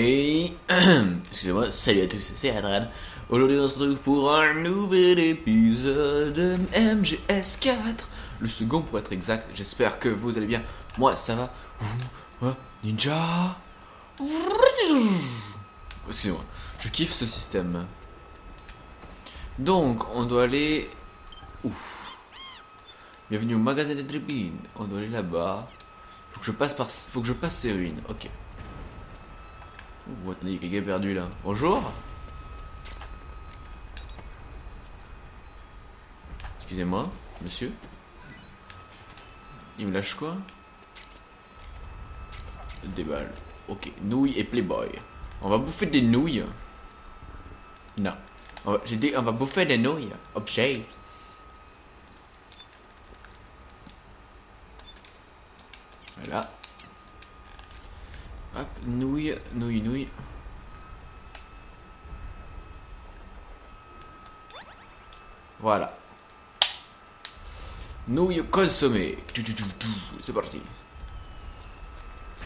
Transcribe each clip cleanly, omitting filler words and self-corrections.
Hey, excusez-moi, salut à tous, c'est Adran. Aujourd'hui on se retrouve pour un nouvel épisode de MGS4. Le second pour être exact, j'espère que vous allez bien. Moi ça va. Ninja. Excusez-moi, je kiffe ce système. Donc on doit aller... Ouf. Bienvenue au magasin des tribines. On doit aller là-bas. Faut que je passe ces ruines, ok. What, il y a quelqu'un perdu là. Bonjour. Excusez-moi, monsieur. Il me lâche quoi? Des balles. Ok, nouilles et playboy. On va bouffer des nouilles. Non. J'ai dit on va bouffer des nouilles. Objet. Voilà. Hop, nouilles. Voilà. Nouilles consommées. C'est parti.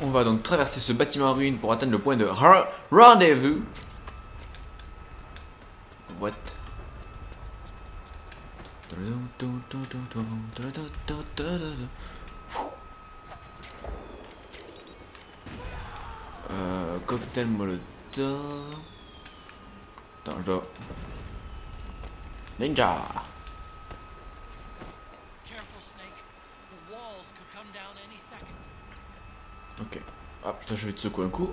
On va donc traverser ce bâtiment en ruine pour atteindre le point de rendez-vous. What? Cocktail molotov. Attends, je dois... Ninja. Ok. Ah putain, je vais te secouer un coup.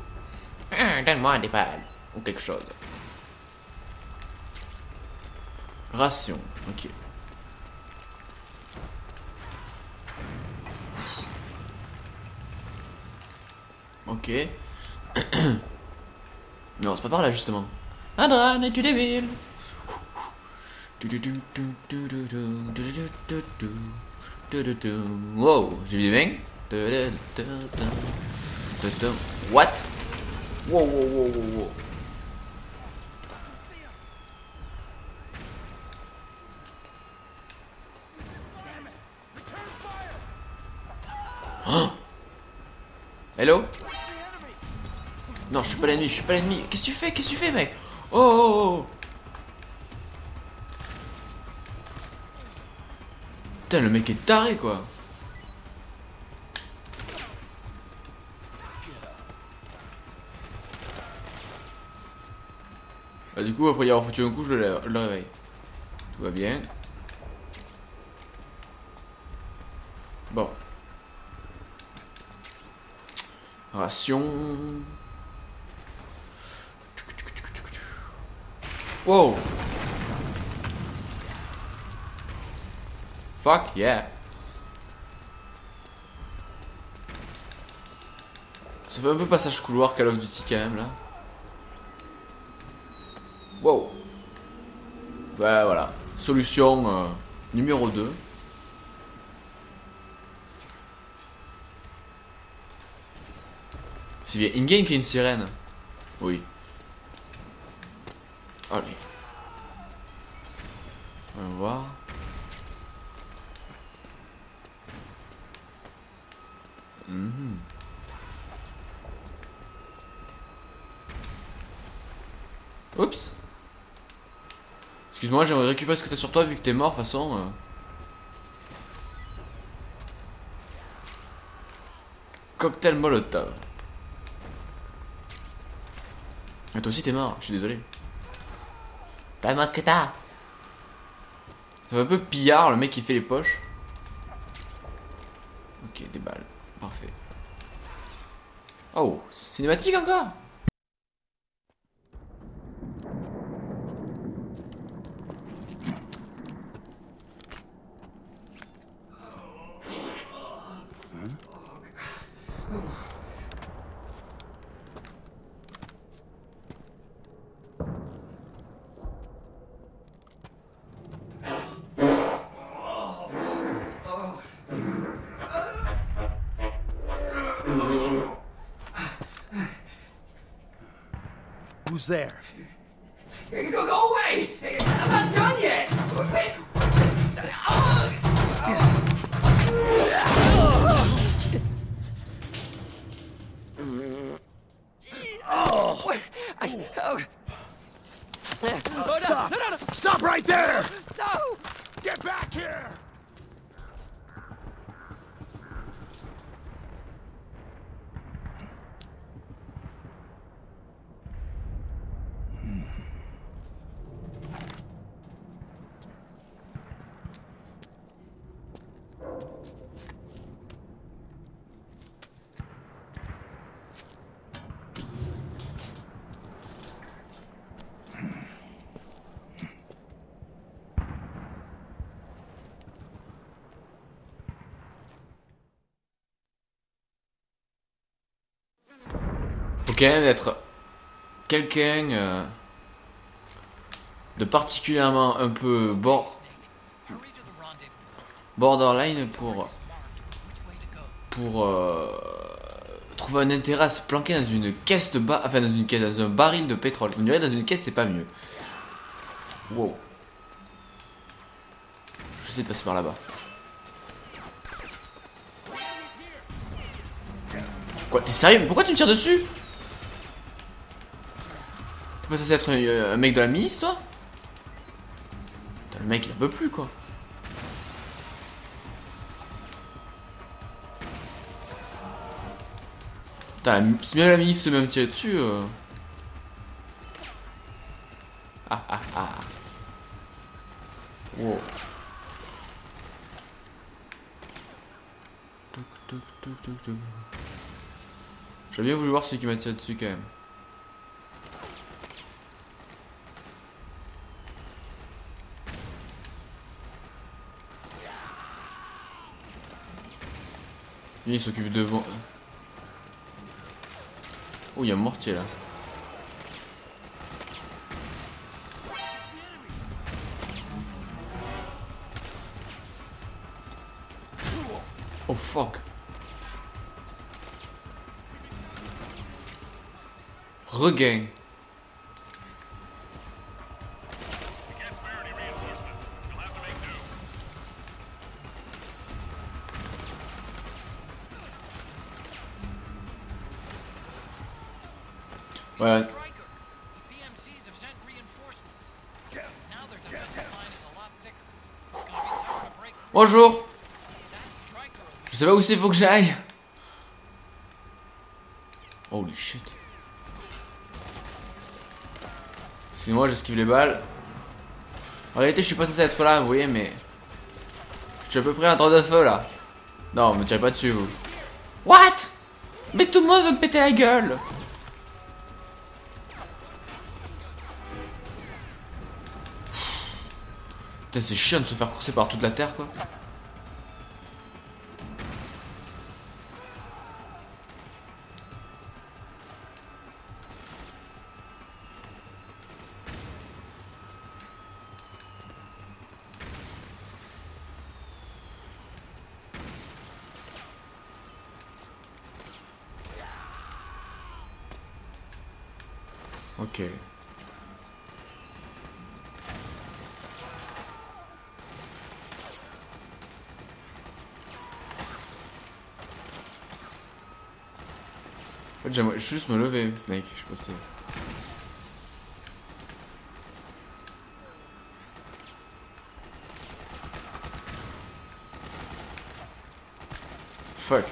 Donne-moi des balles. Ou quelque chose. Ration. Ok. Ok. Non, c'est pas par là justement. Adran, es-tu débile? Wow, j'ai vu des mecs. What? Wow. Oh. Hello? Non, je suis pas l'ennemi. Qu'est-ce que tu fais, mec? Oh. Putain, le mec est taré, quoi. Bah, du coup, après y avoir foutu un coup, je le réveille. Tout va bien. Bon. Ration. Wow. Fuck yeah. Ça fait un peu passage couloir Call of Duty quand même là. Wow. Bah voilà. Solution numéro 2. C'est bien in-game qu'il y a une sirène. Oui. Allez. On va voir. Oups. Excuse-moi, j'aimerais récupérer ce que t'as sur toi vu que t'es mort de toute façon. Cocktail molotov. Et toi aussi t'es mort, je suis désolé. Donne-moi ce que t'as. Ça fait un peu pillard le mec qui fait les poches. Ok, des balles. Parfait. Oh, cinématique encore. Who's there? Go away! I'm not done yet! quand même d'être quelqu'un de particulièrement un peu borderline pour trouver un intérêt à se planquer dans une caisse de enfin dans un baril de pétrole. On dirait dans une caisse c'est pas mieux. Wow. Je sais de passer par là-bas. Quoi, t'es sérieux? Pourquoi tu me tires dessus? T'es pas censé être un mec de la milice, toi? Putain, le mec il en peut plus, quoi. Putain, si même la milice se met à me tirer dessus. Ah. Wow. Touk. J'aurais bien voulu voir celui qui m'a tiré dessus quand même. Lui il s'occupe de bon. Oh, il y a un mortier là. Oh fuck. Regain. Ouais. Bonjour. Je sais pas où c'est, faut que j'aille. Holy shit. Excusez-moi, j'esquive les balles. En réalité, je suis pas censé être là, vous voyez, mais je suis à peu près un temps de feu là. Non, me tirez pas dessus, vous. What? Mais tout le monde veut me péter la gueule. Putain, c'est chiant de se faire courser par toute la terre, quoi. Ok. En fait, j'aimerais juste me lever, Snake, je sais pas si... Fuck.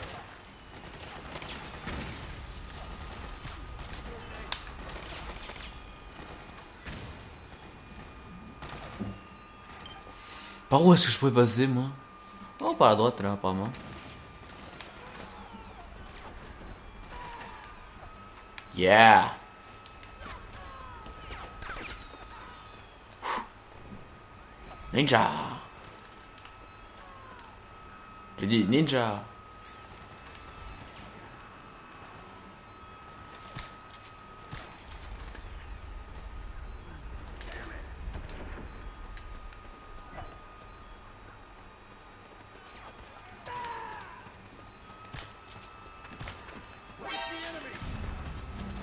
Par où est-ce que je pourrais passer, moi? Oh, par la droite, là, apparemment. Yeah! Ninja! J'ai dit ninja!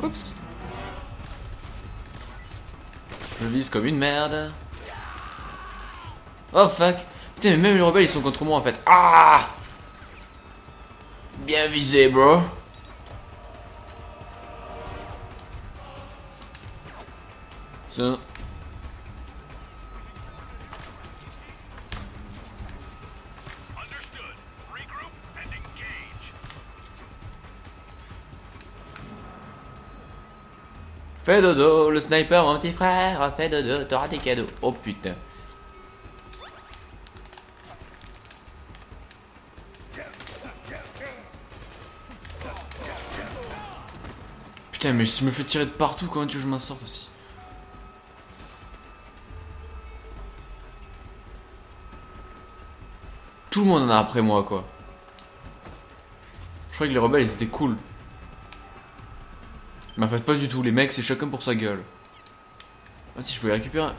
Oups. Je vise comme une merde. Oh fuck. Putain, mais même les rebelles ils sont contre moi en fait. Ah! Bien visé, bro. Ça. Fais dodo, le sniper, mon petit frère, fais dodo, t'auras des cadeaux. Oh putain. Putain, mais je me fais tirer de partout, comment tu veux que je m'en sorte aussi? Tout le monde en a après moi, quoi. Je croyais que les rebelles ils étaient cool. Mais en fait, pas du tout. Les mecs, c'est chacun pour sa gueule. Ah, si je pouvais récupérer un.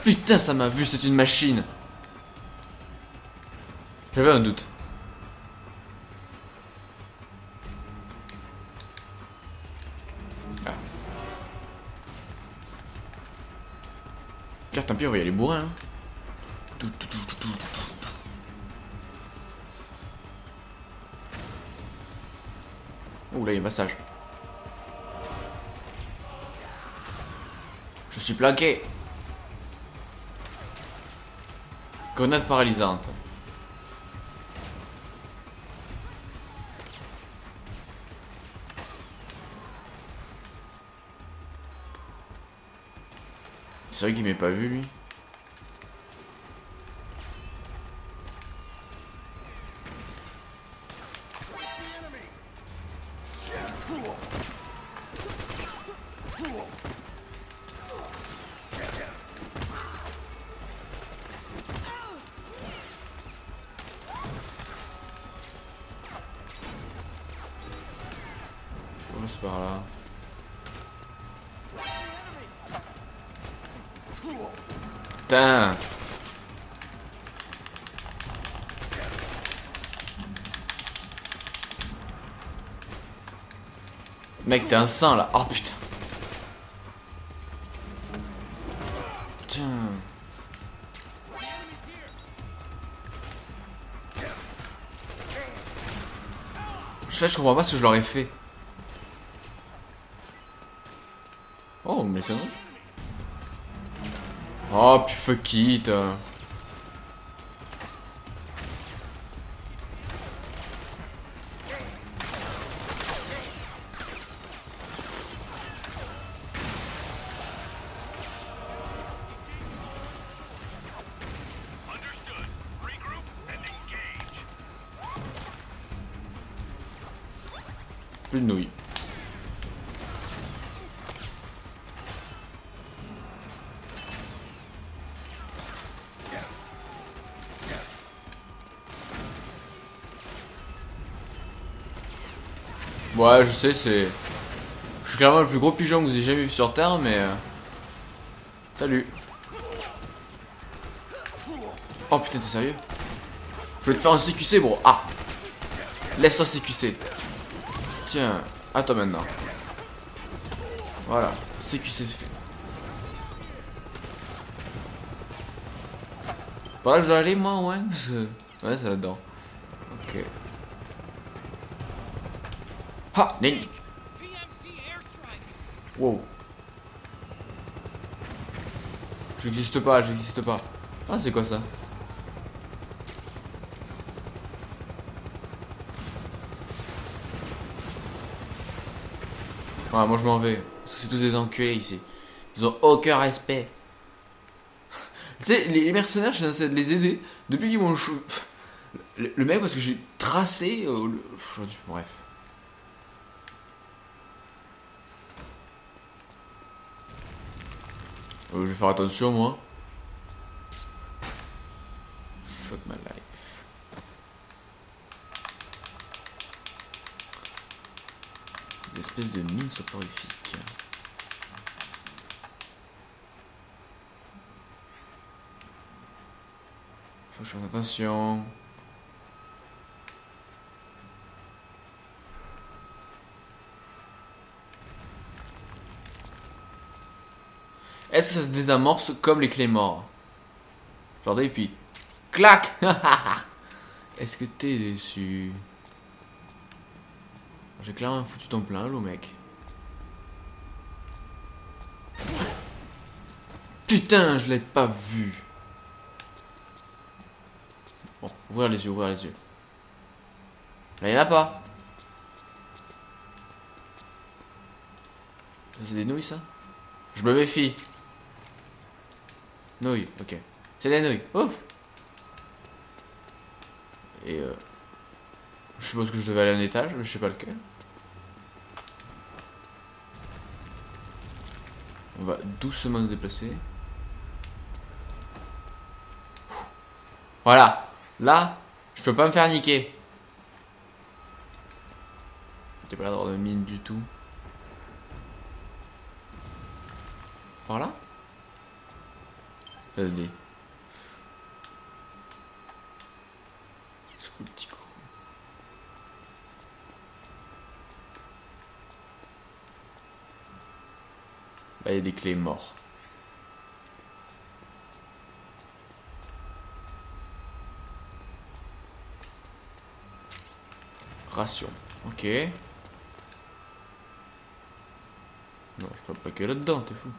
Putain, ça m'a vu, c'est une machine. J'avais un doute. Ah. Car tant pis, on va y aller bourrin. Hein. Ouh, là, il y a un passage. Je suis planqué. Grenade paralysante. C'est vrai qu'il m'est pas vu, lui. Oh, c'est par là. Putain. Mec, t'es un saint là. Oh putain. Putain. Je comprends pas ce que je leur ai fait. Oh, mais c'est non. Oh, puis fuck it. Plus de nouilles. Ouais, je sais, c'est... Je suis clairement le plus gros pigeon que vous ayez jamais vu sur Terre, mais... Salut. Oh putain, t'es sérieux? Je vais te faire un CQC, bro. Ah. Laisse-toi CQC. Tiens, à toi maintenant. Voilà, CQC c'est fait. Par là je dois aller moi, ouais. Ouais, c'est là-dedans. Ok. Ah, Nelly. Wow. J'existe pas, j'existe pas. Ah, c'est quoi ça? Ouais, moi je m'en vais. Parce que c'est tous des enculés ici. Ils ont aucun respect. Tu sais, les mercenaires, je suis censé les aider. Depuis qu'ils m'ont... Le mec, parce que j'ai tracé... Bref. Je vais faire attention, moi. Fuck my life. Des espèces de mines soporifiques. Faut que je fasse attention. Est-ce que ça se désamorce comme les clés morts? Genre et puis... Clac. Est-ce que t'es déçu? J'ai clairement foutu ton plein l'eau, mec. Putain, je l'ai pas vu. Bon, ouvrir les yeux, ouvrir les yeux. Là, y'en a pas. C'est des nouilles, ça? Je me méfie. Nouilles, ok. C'est des nouilles, ouf. Et je suppose que je devais aller à un étage, mais je sais pas lequel. On va doucement se déplacer. Voilà. Là, je peux pas me faire niquer. T'es pas l'air d'avoir de mine du tout. Par là? Vas-y. C'est quoi le petit coup? Là, il y a des clés morts. Ration. Ok. Non, je peux pas plaquer là-dedans, t'es fou.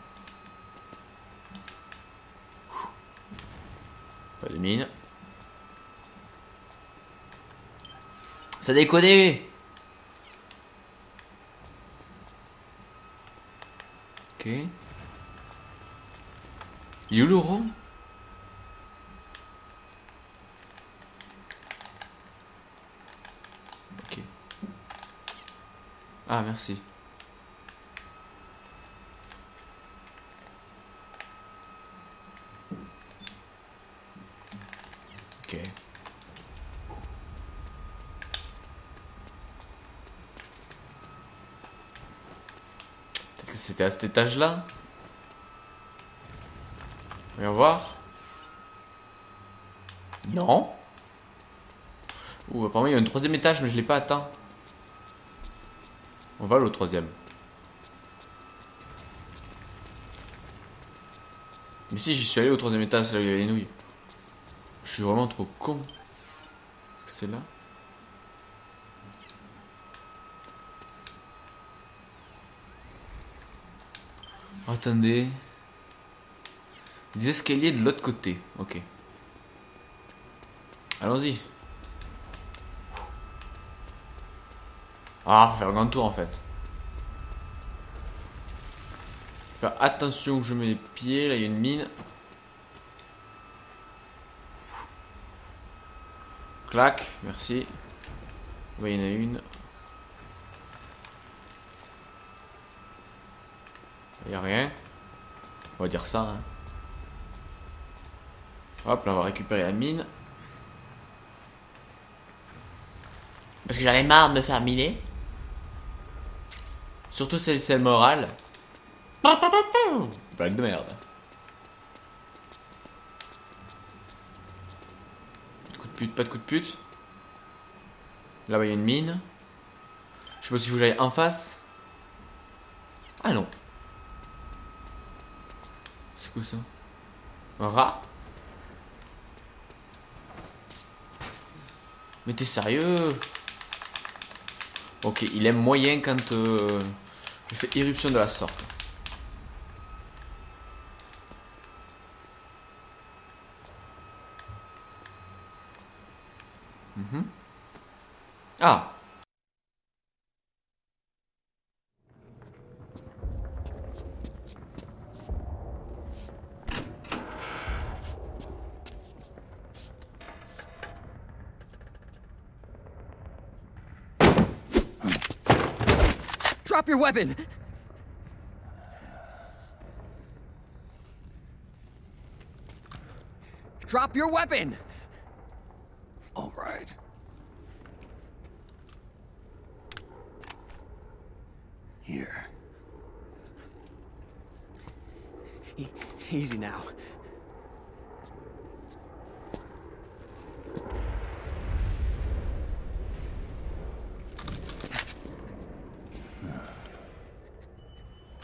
Pas de mine. Ça déconne. Ok. Il est où le rond? Ok. Ah, merci. Ok. Peut-être que c'était à cet étage-là. Voyons voir. Non. Ouh, apparemment il y a un troisième étage, mais je l'ai pas atteint. On va aller au troisième. Mais si, j'y suis allé au troisième étage, c'est là où il y avait les nouilles. Je suis vraiment trop con. Est-ce que c'est là? Attendez. Des escaliers de l'autre côté. Ok. Allons-y. Ah, faut faire un grand tour en fait. Faire attention où je mets les pieds. Là, il y a une mine. Clac, merci. Ouais, il y en a une. Il n'y a rien. On va dire ça. Hein. Hop, là, on va récupérer la mine. Parce que j'en ai marre de me faire miner. Surtout celle morale. Blague de merde. Pas de coup de pute, pas de coup de pute. Là-bas, il y a une mine. Je sais pas s'il faut que j'aille en face. Ah non. C'est quoi ça? Un rat? Mais t'es sérieux? Ok, il aime moyen quand je fais éruption de la sorte. Ah! Drop your weapon! Drop your weapon! All right. Here. Easy now.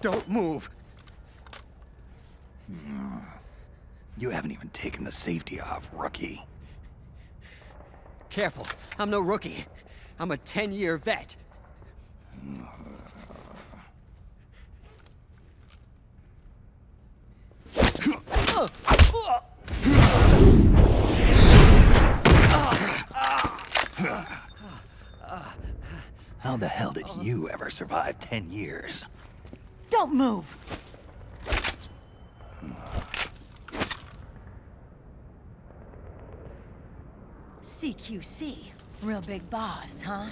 Don't move! You haven't even taken the safety off, rookie. Careful, I'm no rookie. I'm a 10-year vet. How the hell did you ever survive 10 years? Don't move! CQC. Real big boss, huh?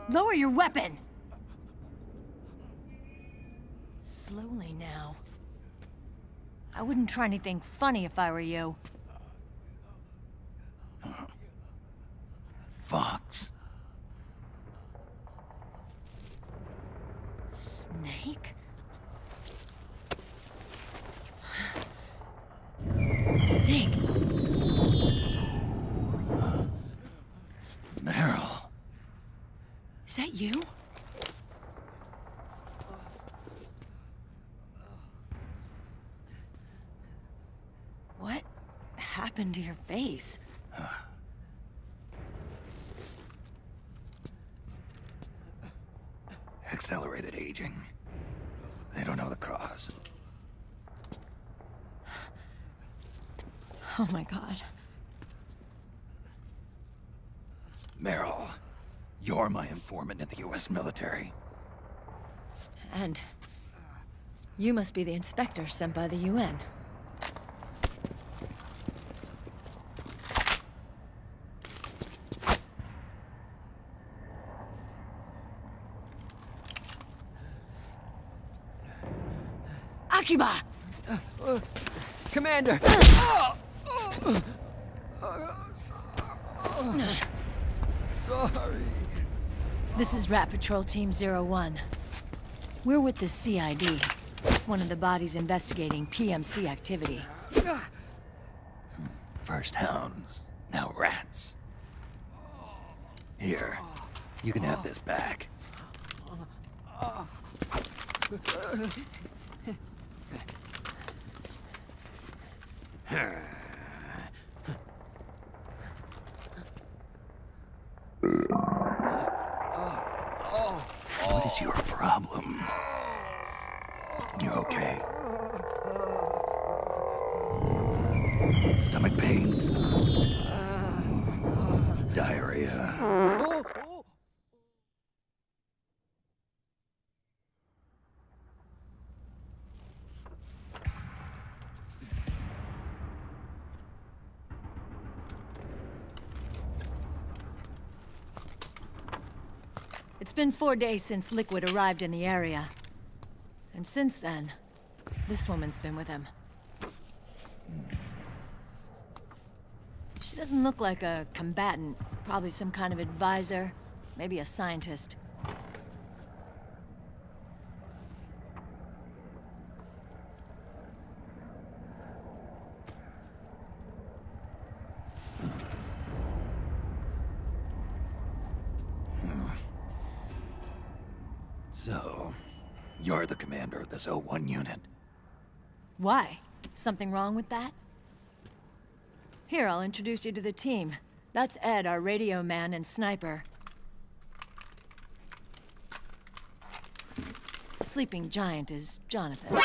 Lower your weapon! Slowly now. I wouldn't try anything funny if I were you. Fox. Snake? Snake? Meryl. Is that you? What happened to your face? Accelerated aging. They don't know the cause. Oh my god. Meryl, you're my informant in the US military. And you must be the inspector sent by the UN. Akiba! Commander! Sorry. This is Rat Patrol Team 01. We're with the CID, one of the bodies investigating PMC activity. First hounds, now rats. Here, you can have this back. What is your problem? You okay? Stomach pains? Diarrhea? It's been 4 days since Liquid arrived in the area. And since then, this woman's been with him. She doesn't look like a combatant. Probably some kind of advisor. Maybe a scientist. So, you're the commander of this O1 unit. Why? Something wrong with that? Here, I'll introduce you to the team. That's Ed, our radio man and sniper. The sleeping giant is Jonathan.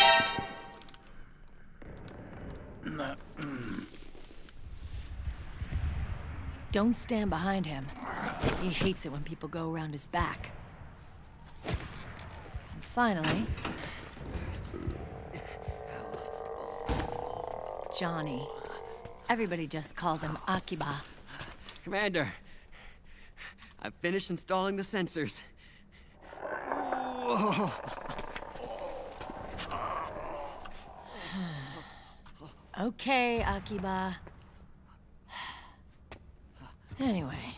Don't stand behind him. He hates it when people go around his back. And finally... Johnny. Everybody just calls him Akiba. Commander, I've finished installing the sensors. Whoa. Okay, Akiba. Anyway.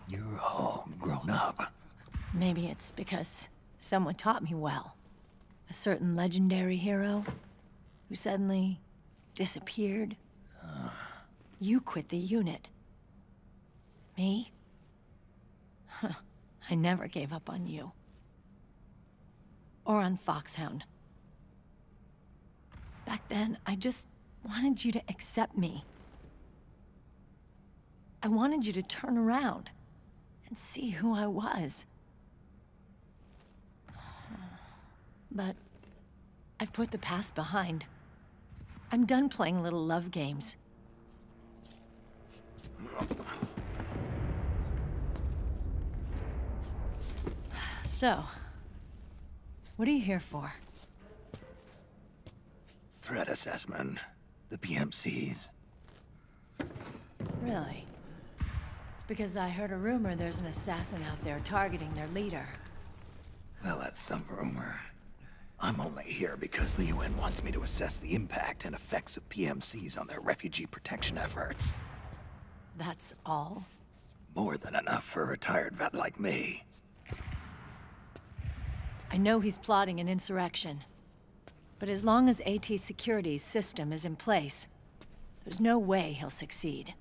You're all grown up. Maybe it's because someone taught me well. A certain legendary hero who suddenly disappeared. You quit the unit. Me? I never gave up on you. Or on Foxhound. Back then, I just wanted you to accept me. I wanted you to turn around and see who I was. But I've put the past behind. I'm done playing little love games. So, what are you here for? Threat assessment. The PMCs. Really? Because I heard a rumor there's an assassin out there targeting their leader. Well, that's some rumor. I'm only here because the UN wants me to assess the impact and effects of PMCs on their refugee protection efforts. That's all? More than enough for a retired vet like me. I know he's plotting an insurrection. But as long as AT Security's system is in place, there's no way he'll succeed.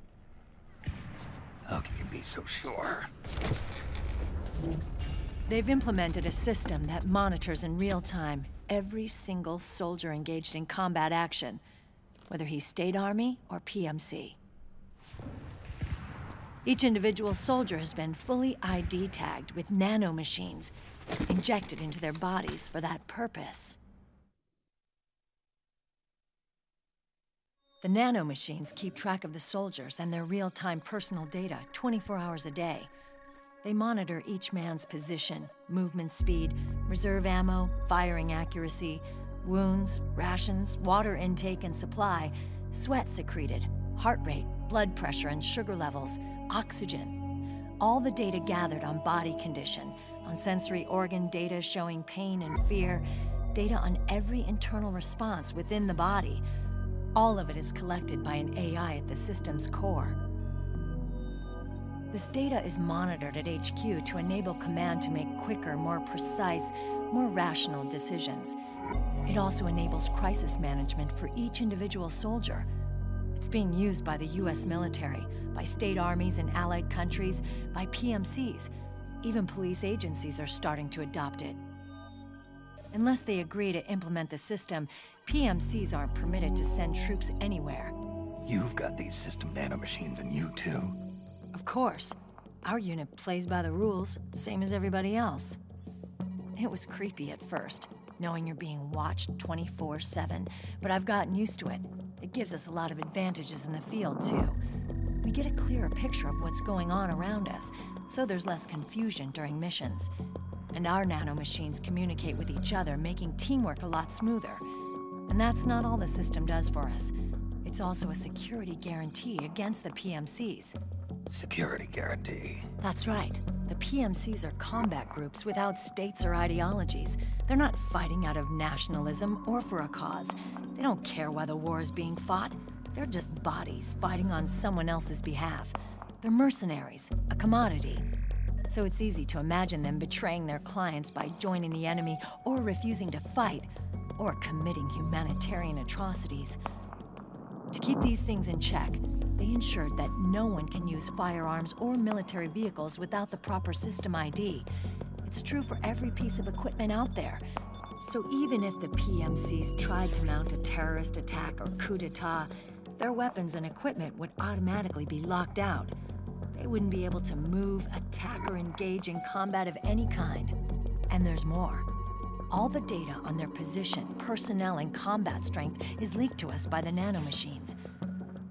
How can you be so sure? They've implemented a system that monitors in real time every single soldier engaged in combat action, whether he's State Army or PMC. Each individual soldier has been fully ID tagged with nanomachines injected into their bodies for that purpose. The nanomachines keep track of the soldiers and their real-time personal data 24 hours a day. They monitor each man's position, movement speed, reserve ammo, firing accuracy, wounds, rations, water intake and supply, sweat secreted, heart rate, blood pressure and sugar levels, oxygen. All the data gathered on body condition, on sensory organ data showing pain and fear, data on every internal response within the body. All of it is collected by an AI at the system's core. This data is monitored at HQ to enable command to make quicker, more precise, more rational decisions. It also enables crisis management for each individual soldier. It's being used by the US military, by state armies in allied countries, by PMCs. Even police agencies are starting to adopt it. Unless they agree to implement the system, PMCs aren't permitted to send troops anywhere. You've got these system nanomachines in you too. Of course. Our unit plays by the rules, same as everybody else. It was creepy at first, knowing you're being watched 24/7, but I've gotten used to it. It gives us a lot of advantages in the field, too. We get a clearer picture of what's going on around us, so there's less confusion during missions. And our nanomachines communicate with each other, making teamwork a lot smoother. And that's not all the system does for us. It's also a security guarantee against the PMCs. Security guarantee. That's right. The PMCs are combat groups without states or ideologies. They're not fighting out of nationalism or for a cause. They don't care why the war is being fought. They're just bodies fighting on someone else's behalf. They're mercenaries, a commodity. So it's easy to imagine them betraying their clients by joining the enemy or refusing to fight, or committing humanitarian atrocities. To keep these things in check, they ensured that no one can use firearms or military vehicles without the proper system ID. It's true for every piece of equipment out there. So even if the PMCs tried to mount a terrorist attack or coup d'etat, their weapons and equipment would automatically be locked out. They wouldn't be able to move, attack, or engage in combat of any kind. And there's more. All the data on their position, personnel, and combat strength is leaked to us by the nanomachines.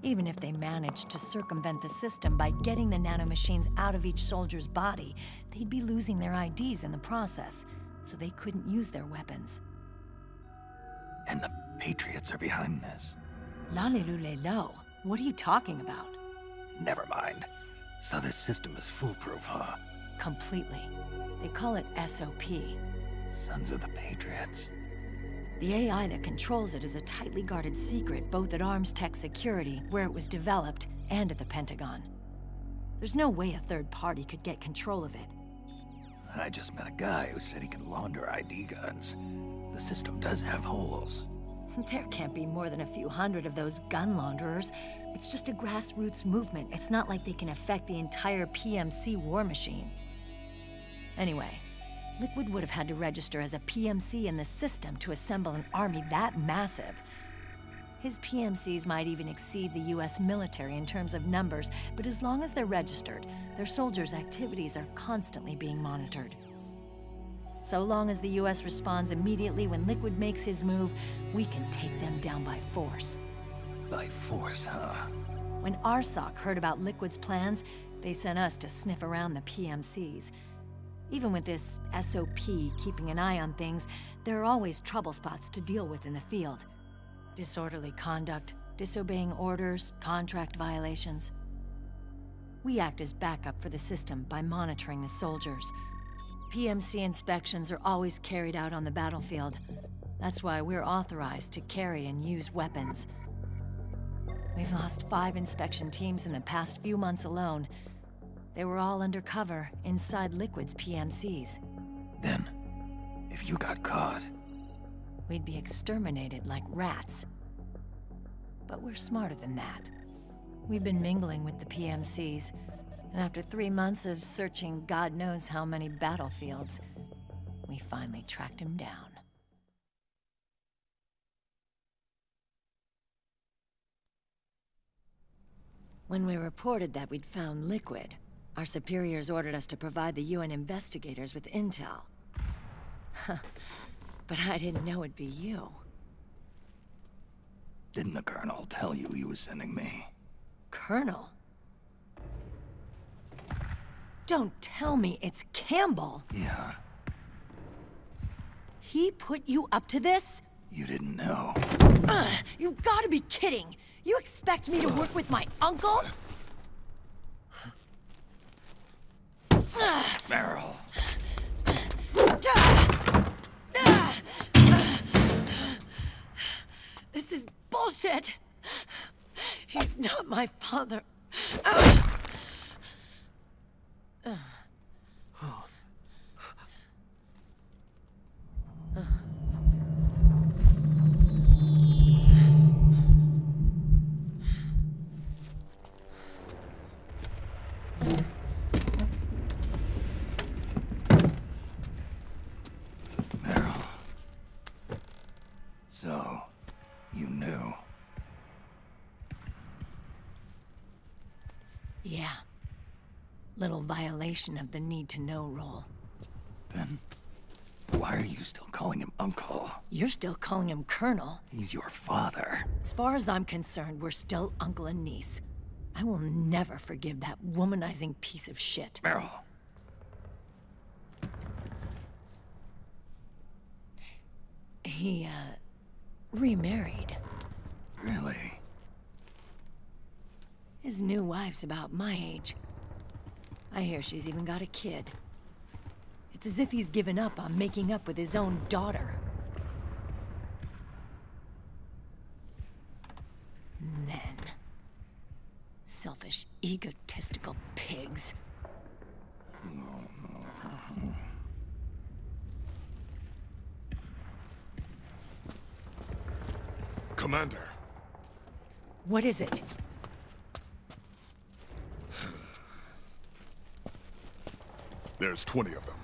Even if they managed to circumvent the system by getting the nanomachines out of each soldier's body, they'd be losing their IDs in the process, so they couldn't use their weapons. And the Patriots are behind this. Lalilulelo, what are you talking about? Never mind. So this system is foolproof, huh? Completely. They call it SOP. Sons of the Patriots. The AI that controls it is a tightly guarded secret, both at Arms Tech Security, where it was developed, and at the Pentagon. There's no way a third party could get control of it. I just met a guy who said he can launder ID guns. The system does have holes. There can't be more than a few hundred of those gun launderers. It's just a grassroots movement. It's not like they can affect the entire PMC war machine. Anyway, Liquid would have had to register as a PMC in the system to assemble an army that massive. His PMCs might even exceed the US military in terms of numbers, but as long as they're registered, their soldiers' activities are constantly being monitored. So long as the US responds immediately when Liquid makes his move, we can take them down by force. By force, huh? When RSOC heard about Liquid's plans, they sent us to sniff around the PMCs. Even with this SOP keeping an eye on things, there are always trouble spots to deal with in the field. Disorderly conduct, disobeying orders, contract violations. We act as backup for the system by monitoring the soldiers. PMC inspections are always carried out on the battlefield. That's why we're authorized to carry and use weapons. We've lost 5 inspection teams in the past few months alone. They were all undercover, inside Liquid's PMCs. Then, if you got caught... We'd be exterminated like rats. But we're smarter than that. We've been mingling with the PMCs, and after 3 months of searching God knows how many battlefields, we finally tracked him down. When we reported that we'd found Liquid, our superiors ordered us to provide the UN investigators with intel. But I didn't know it'd be you. Didn't the Colonel tell you he was sending me? Colonel? Don't tell me it's Campbell! Yeah, He put you up to this? you didn't know. You've gotta be kidding! You expect me to work with my uncle? Meryl. This is bullshit! He's not my father. Meryl. So, you knew. Yeah. Little violation of the need-to-know rule. Then, why are you still calling him Uncle? You're still calling him Colonel. He's your father. As far as I'm concerned, we're still uncle and niece. I will never forgive that womanizing piece of shit. Meryl. He, remarried. Really? His new wife's about my age. I hear she's even got a kid. It's as if he's given up on making up with his own daughter. Men. Selfish, egotistical pigs. Commander. What is it? There's 20 of them.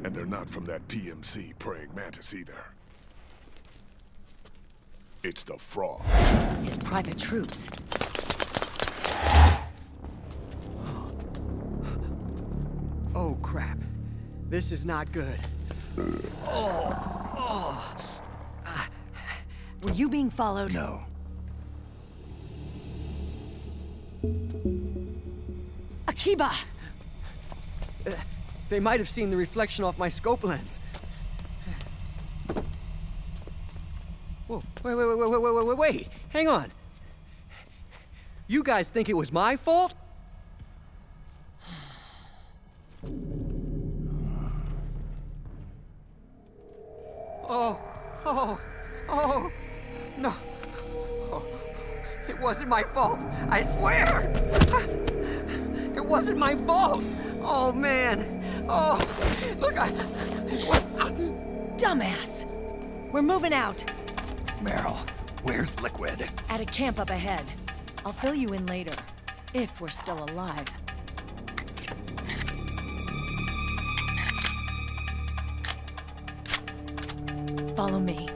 And they're not from that PMC praying mantis either. It's the Frog. His private troops. Oh, crap. This is not good. Were you being followed? No. Akiba! They might have seen the reflection off my scope lens. Whoa, wait. Hang on. You guys think it was my fault? Oh, no. Oh, it wasn't my fault, I swear! It wasn't my fault! Oh, man. Oh, look, Dumbass! We're moving out. Meryl, where's Liquid? At a camp up ahead. I'll fill you in later. If we're still alive. Follow me.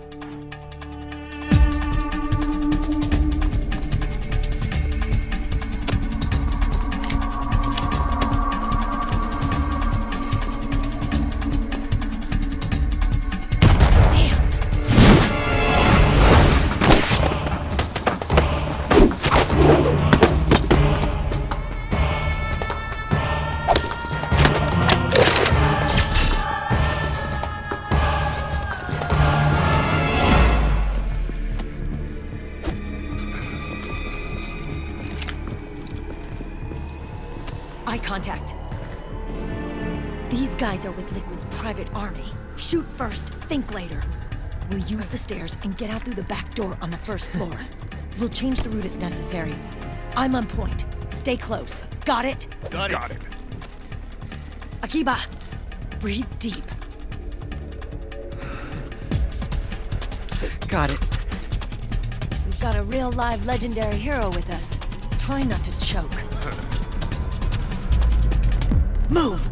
Eye contact. These guys are with Liquid's private army. Shoot first, think later. We'll use the stairs and get out through the back door on the first floor. We'll change the route as necessary. I'm on point. Stay close. Got it? Got it. Akiba, breathe deep. Got it. We've got a real live legendary hero with us. Try not to choke. Move!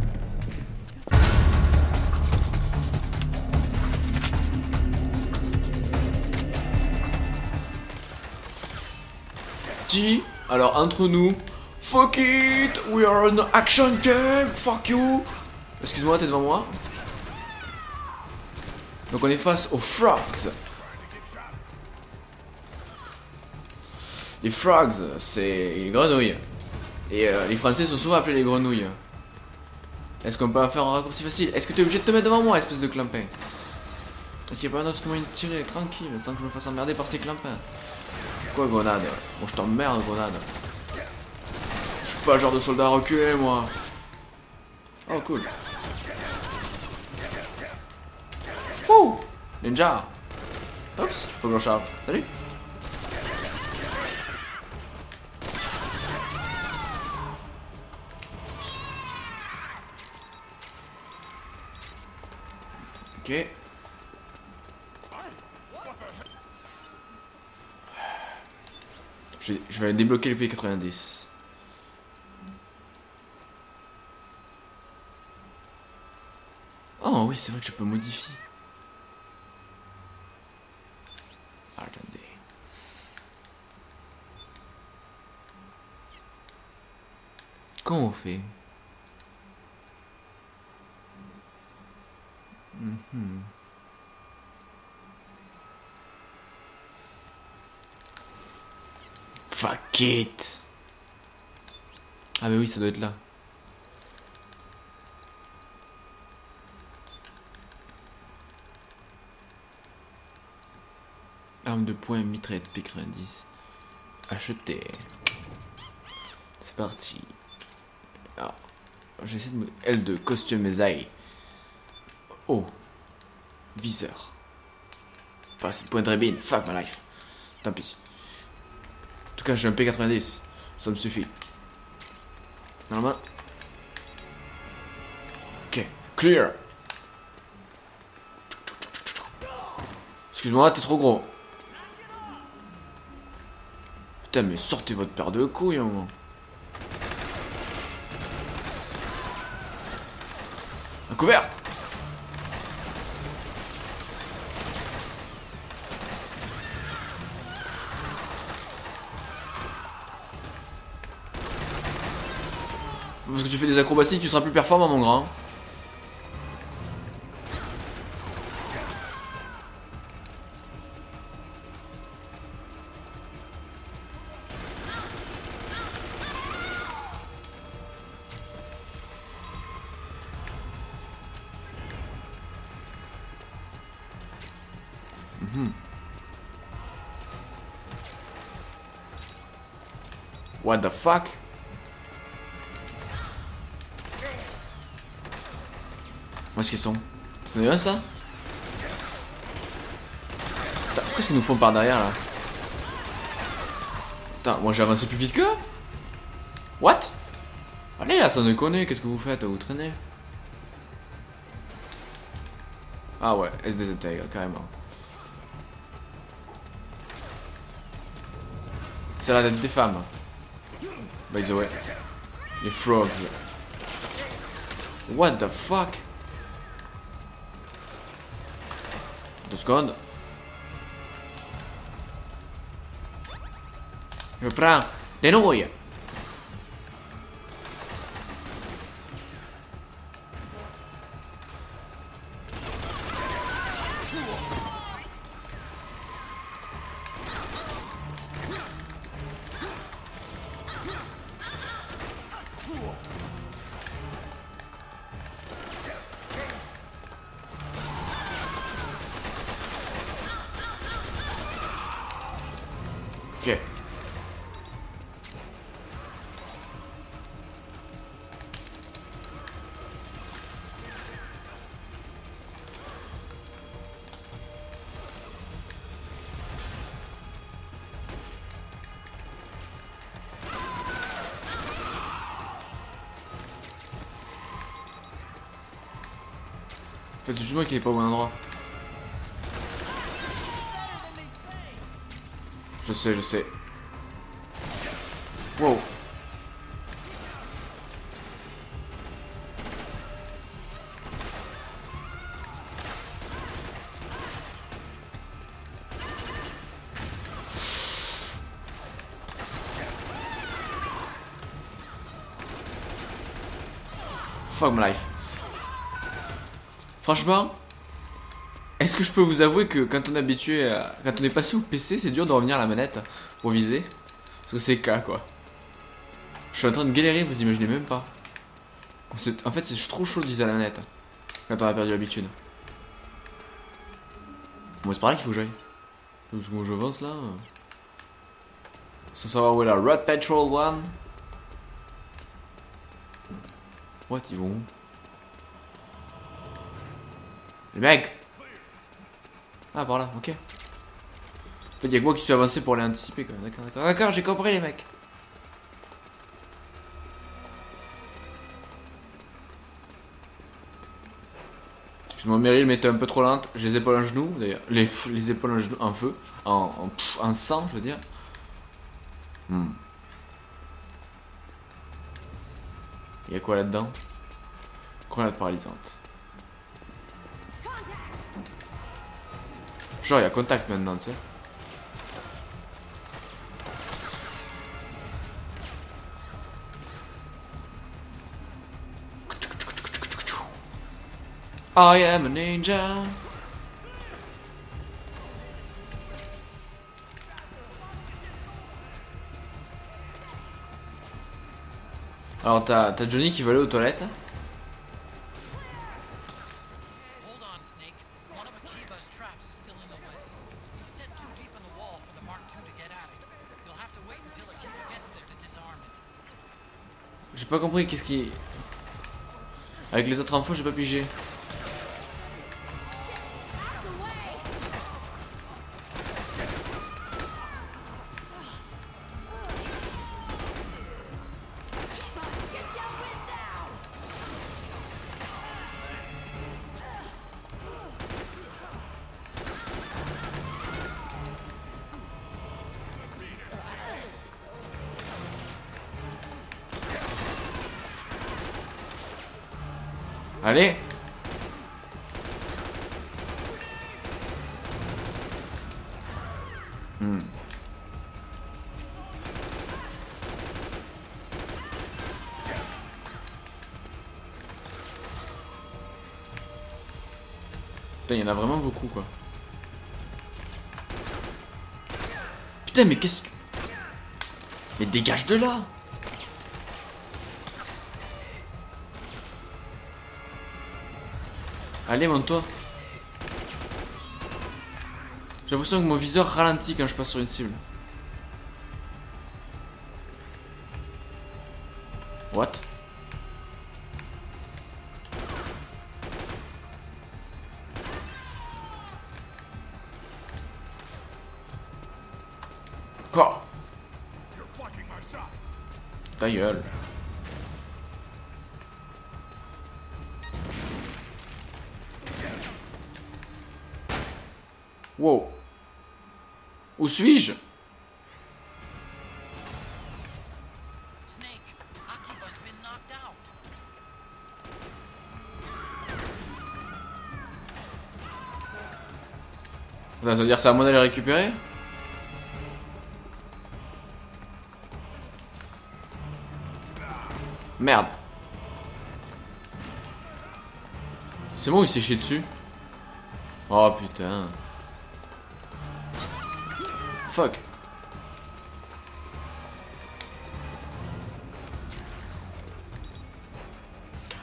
Si, alors entre nous, fuck it, we are an action game, fuck you. Excuse-moi, t'es devant moi. Donc on est face aux frogs. Les frogs, c'est les grenouilles. Et les Français sont souvent appelés les grenouilles. Est-ce qu'on peut faire un raccourci facile? Est-ce que tu es obligé de te mettre devant moi, espèce de clampin? Est-ce qu'il n'y a pas un autre moyen de tirer tranquille sans que je me fasse emmerder par ces clampins? Quoi, grenade? Bon, je t'emmerde, grenade. Je suis pas le genre de soldat reculé, moi. Oh, cool. Wouh! Ninja! Oups, faut que j'en charge. Salut! Ok. Je vais débloquer le P90. Oh oui, c'est vrai que je peux modifier. Attendez. Comment on fait? Fuck it. Ah mais oui, ça doit être là. Arme de poing, mitraillette P90. Acheter. C'est parti. Ah. J'essaie de me... L2, customize. Oh. Viseur. Pas cette pointe drébine. Fuck my life. Tant pis. En tout cas, j'ai un P90. Ça me suffit. Normalement. Ok. Clear. Excuse-moi, t'es trop gros. Putain, mais sortez votre paire de couilles, hein. Un couvert. Parce que tu fais des acrobaties, tu seras plus performant, mon grand. What the fuck? Où est-ce qu'ils sont? C'est bien ça? Putain, pourquoi est-ce qu'ils nous font par derrière là? Putain, moi j'ai avancé plus vite qu'eux? What? Allez là, ça déconne, qu'est-ce que vous faites? Vous traînez? Ah ouais, elle se désintègre carrément. C'est la tête des femmes. By the way. Les frogs. What the fuck? 2 secondes. Je prends des nouilles. Ok. fait, c'est juste moi qui est pas au bon endroit. Je sais, je sais. Wow. Fuck my life. Franchement, est-ce que je peux vous avouer que quand on est habitué à... Quand on est passé au PC, c'est dur de revenir à la manette pour viser. Parce que c'est K quoi. Je suis en train de galérer, vous imaginez même pas. En fait, c'est trop chaud de viser à la manette. Quand on a perdu l'habitude. Bon, c'est pareil qu'il faut que j'aille. Parce que moi j'avance là. Sans savoir où est la Road Patrol 1. What, ils vont où? Les mecs! Ah, par là, ok. En fait, y'a que moi qui suis avancé pour les anticiper quand même. D'accord, d'accord, j'ai compris les mecs. Excuse-moi, Meryl m'était un peu trop lente. J'ai les épaules en genoux, d'ailleurs. Les épaules en genoux, en feu. En sang, je veux dire. Y'a quoi là-dedans? Grenade paralysante. Genre, y'a contact maintenant, tu sais. I am a ninja. Alors t'as Johnny qui veut aller aux toilettes. Hold on, Snake. One of Akiba's traps is still in the way. It's set too deep in the wall for the Mark II to get at it. You'll have to wait until Akiba gets there to disarm it. J'ai pas compris qu'est-ce qui... Avec les autres infos, j'ai pas pigé. Allez. Putain, il y en a vraiment beaucoup quoi. Putain, mais qu'est-ce que... Mais dégage de là. Allez, monte-toi. J'ai l'impression que mon viseur ralentit quand je passe sur une cible. What? Quoi? Ta gueule. Wow. Où suis-je? Snake, Akiba's been knocked out. Ça veut dire que c'est à moi d'aller récupérer? Merde. C'est moi où il s'est chié dessus? Oh putain. Fuck.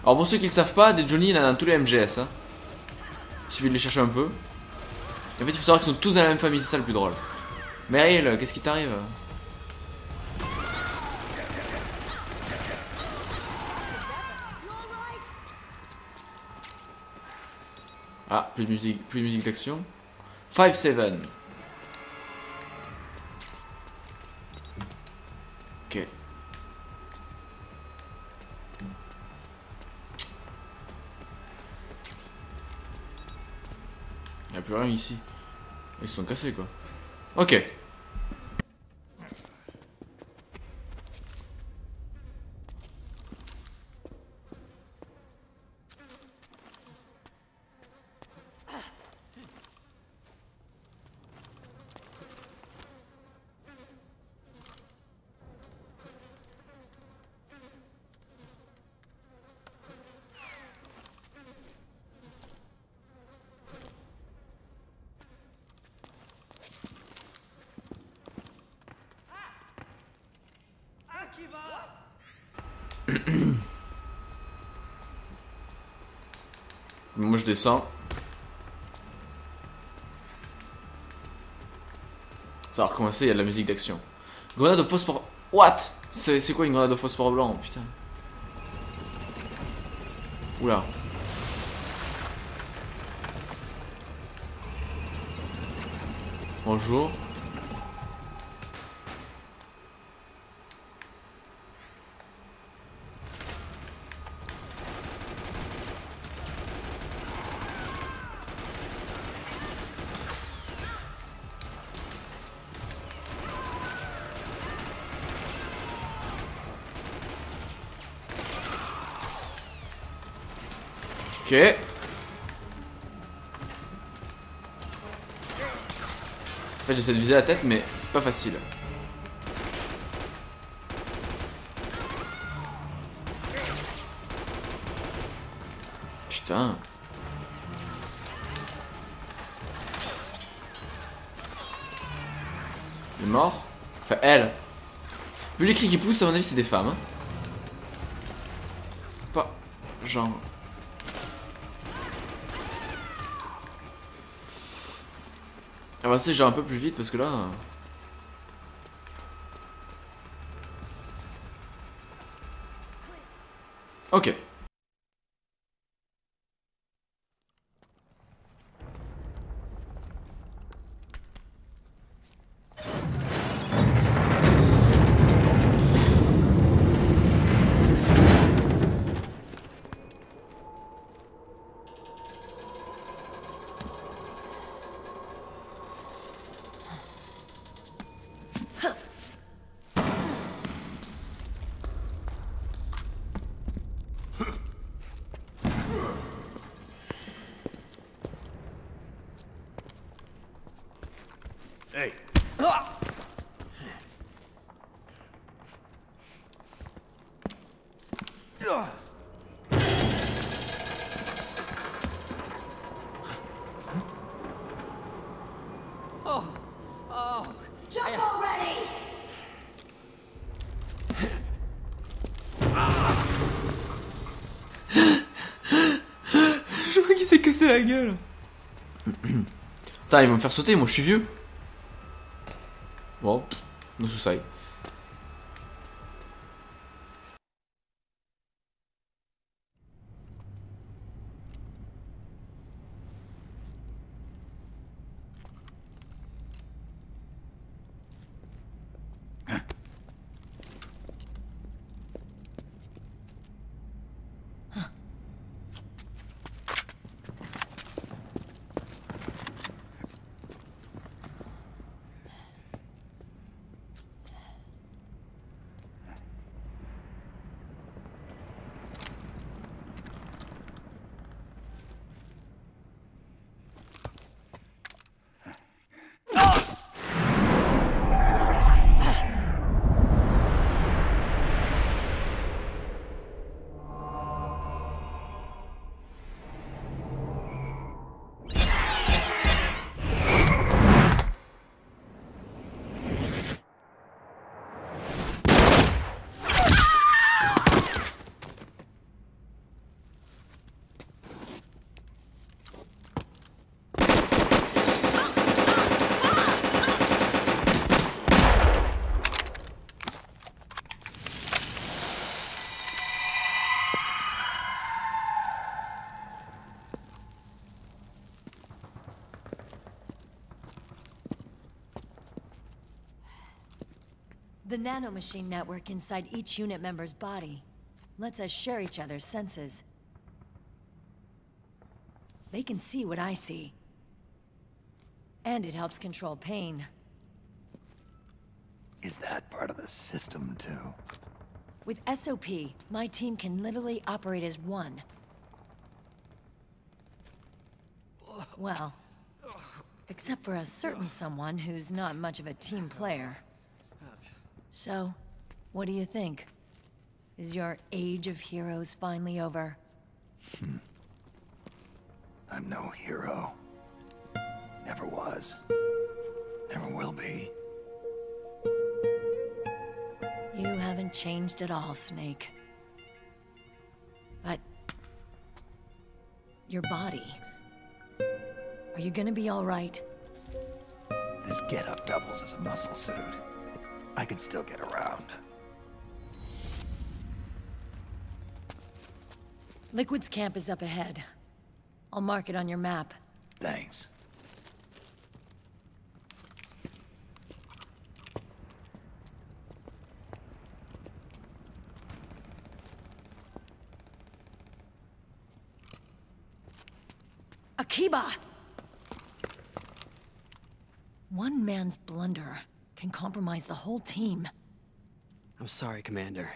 Alors pour ceux qui le savent pas, des Johnny il y en a dans tous les MGS hein. Il suffit de les chercher un peu. Et en fait il faut savoir qu'ils sont tous dans la même famille, c'est ça le plus drôle. Meryl, qu'est-ce qui t'arrive? Ah, plus de musique d'action. 5-7. Ok. a plus rien ici. Ils se sont cassés quoi. Ok. Moi je descends. Ça va recommencer, il y a de la musique d'action. Grenade au phosphore. What? C'est quoi une grenade au phosphore blanc? Putain. Oula. Bonjour. Ok. En fait j'essaie de viser la tête mais c'est pas facile. Putain. Il est mort. Enfin elle. Vu les cris qui poussent à mon avis c'est des femmes hein. Pas genre... On va essayer de gérer un peu plus vite parce que là... Ok. Hey, Jump already! Je crois qu'il s'est cassé la gueule. Putain, ils vont me faire sauter, moi je suis vieux. Bon, no suicide. The nanomachine network inside each unit member's body lets us share each other's senses. They can see what I see. And it helps control pain. Is that part of the system, too? With SOP, my team can literally operate as one. Well, except for a certain someone who's not much of a team player. So, what do you think? Is your age of heroes finally over? I'm no hero. Never was. Never will be. You haven't changed at all, Snake. But... your body... are you gonna be all right? This getup doubles as a muscle suit. I can still get around. Liquid's camp is up ahead. I'll mark it on your map. Thanks. Akiba! One man's blunder can compromise the whole team. I'm sorry, Commander.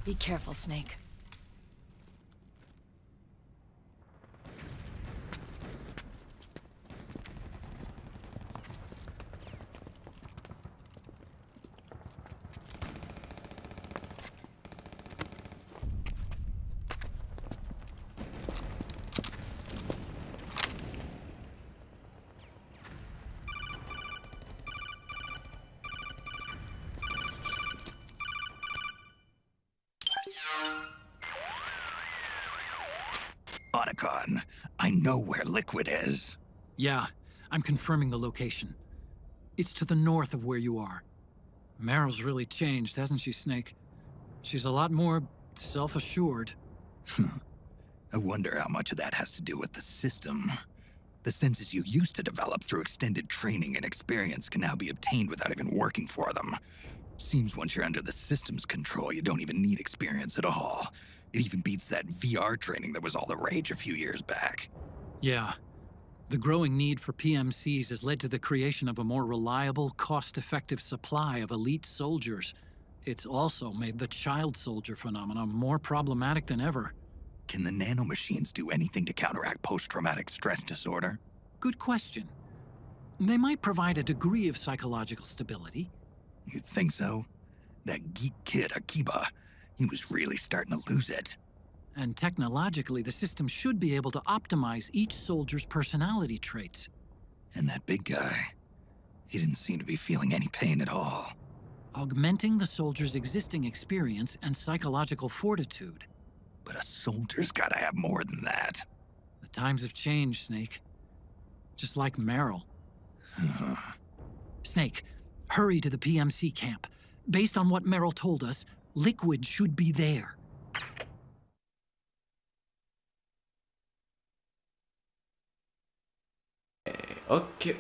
Be careful, Snake. Otacon, I know where Liquid is. Yeah, I'm confirming the location. It's to the north of where you are. Meryl's really changed, hasn't she, Snake? She's a lot more self-assured. I wonder how much of that has to do with the system. The senses you used to develop through extended training and experience can now be obtained without even working for them. Seems once you're under the system's control, you don't even need experience at all. It even beats that VR training that was all the rage a few years back. Yeah. The growing need for PMCs has led to the creation of a more reliable, cost-effective supply of elite soldiers. It's also made the child soldier phenomenon more problematic than ever. Can the nanomachines do anything to counteract post-traumatic stress disorder? Good question. They might provide a degree of psychological stability. You'd think so? That geek kid, Akiba, he was really starting to lose it. And technologically, the system should be able to optimize each soldier's personality traits. And that big guy, he didn't seem to be feeling any pain at all. Augmenting the soldier's existing experience and psychological fortitude. But a soldier's gotta have more than that. The times have changed, Snake. Just like Meryl. Snake, hurry to the PMC camp. Based on what Meryl told us, Liquid should be there. Ok.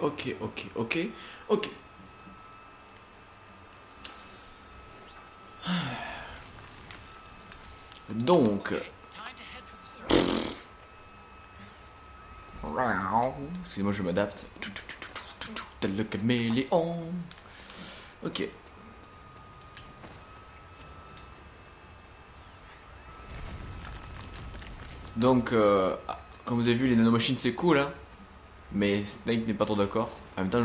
Donc... Excusez-moi, je m'adapte. Tel le caméléon. Ok. Donc, comme vous avez vu, les nanomachines c'est cool, hein. Mais Snake n'est pas trop d'accord. En même temps,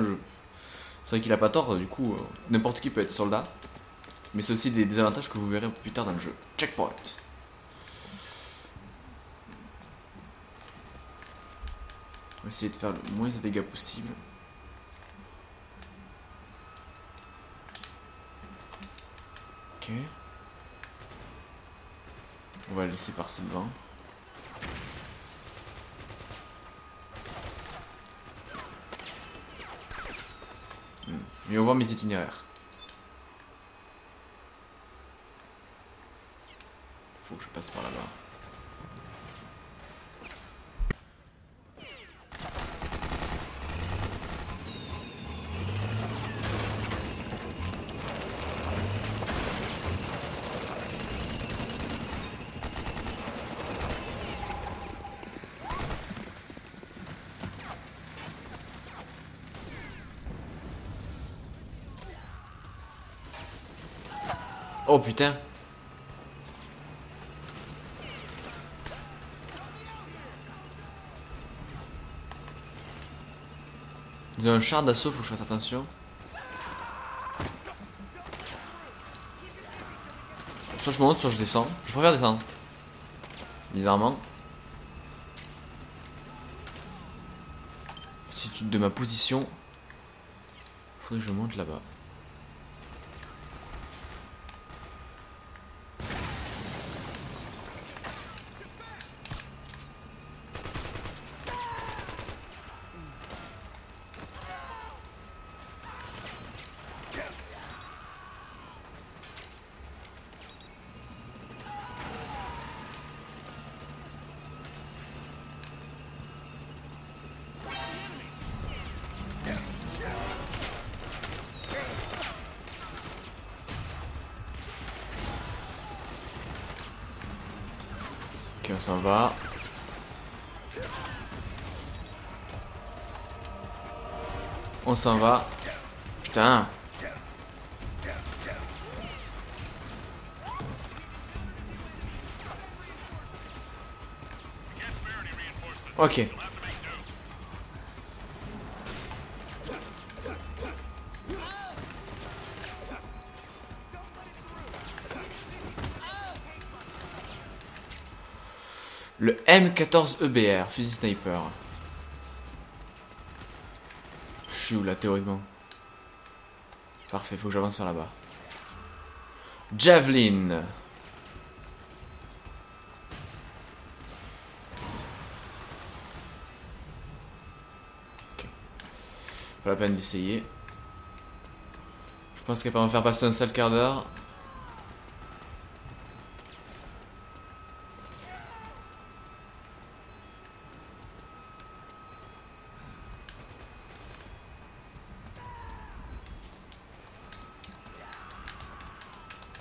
c'est vrai qu'il a pas tort, du coup, n'importe qui peut être soldat. Mais c'est aussi des désavantages que vous verrez plus tard dans le jeu. Checkpoint. On va essayer de faire le moins de dégâts possible. Ok. On va le laisser par-ci devant. Mais on voit mes itinéraires. Faut que je passe par là-bas. Oh putain. Ils ont un char d'assaut, faut que je fasse attention. Soit je monte, soit je descends. Je préfère descendre. Bizarrement. Petite de ma position. Faudrait que je monte là-bas. Ok, on s'en va. On s'en va. Putain. Ok. Le M14 EBR, fusil sniper. Je suis où là théoriquement? Parfait, faut que j'avance sur là-bas. Javelin. Ok. Pas la peine d'essayer. Je pense qu'elle peut me faire passer un sale quart d'heure.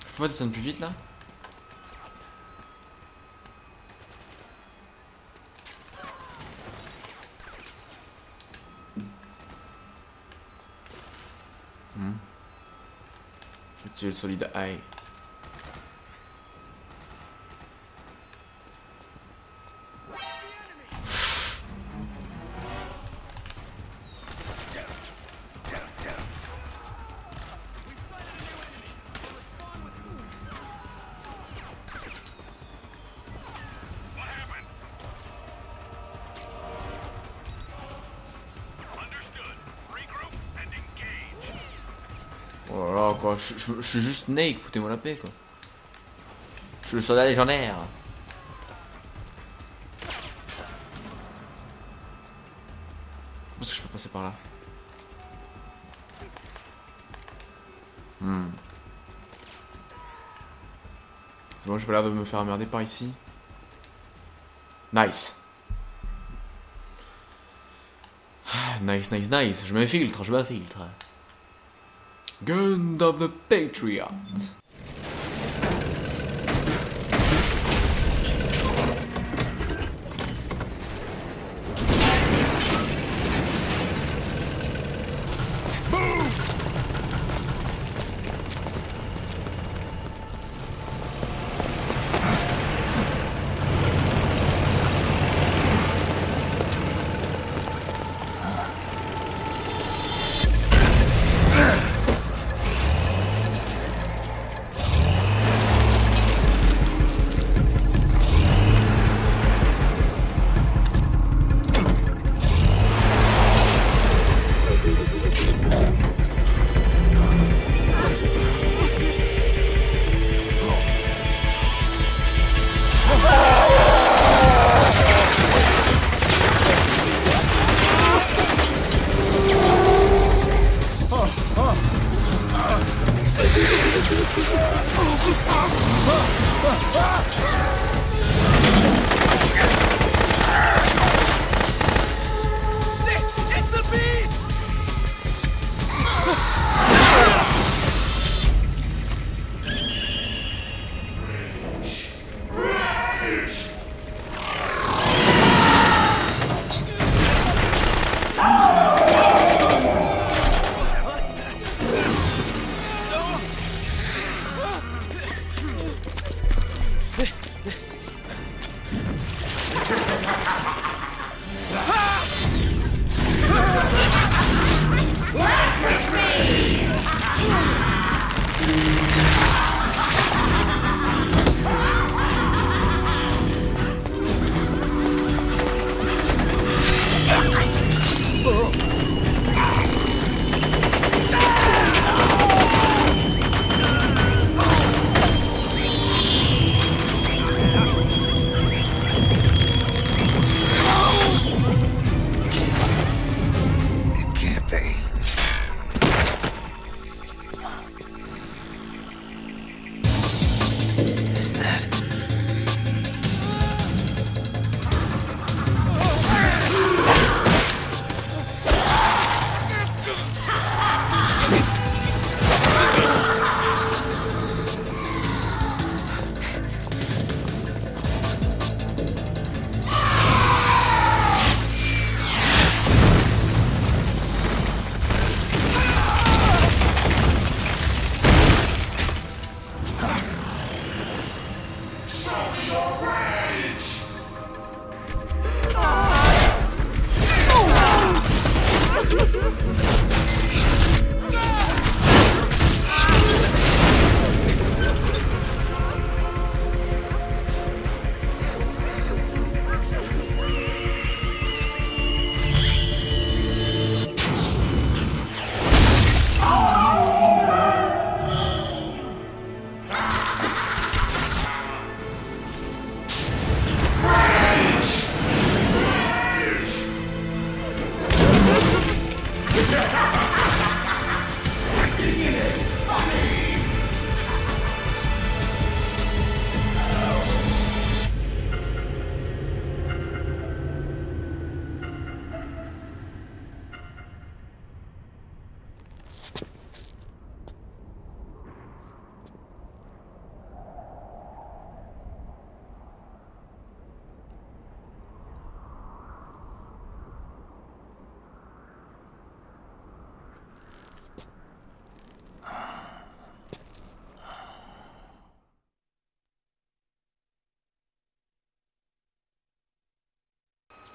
Je peux pas descendre plus vite là? Je vais tuer le solide eye. Oh là là, quoi, je suis juste Snake, foutez-moi la paix, quoi. Je suis le soldat légendaire. Est-ce que je peux passer par là? C'est bon, j'ai pas l'air de me faire emmerder par ici. Nice. Nice, nice, nice. Je m'infiltre, je m'infiltre. Gun of the Patriot.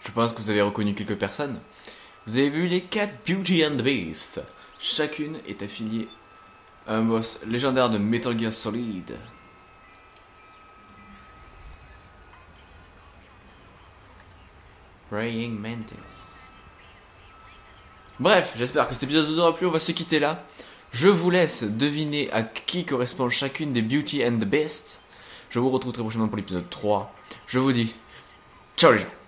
Je pense que vous avez reconnu quelques personnes. Vous avez vu les 4 Beauty and the Beast. Chacune est affiliée à un boss légendaire de Metal Gear Solid. Praying Mantis. Bref, j'espère que cet épisode vous aura plu. On va se quitter là. Je vous laisse deviner à qui correspond chacune des Beauty and the Beast. Je vous retrouve très prochainement pour l'épisode 3. Je vous dis ciao les gens.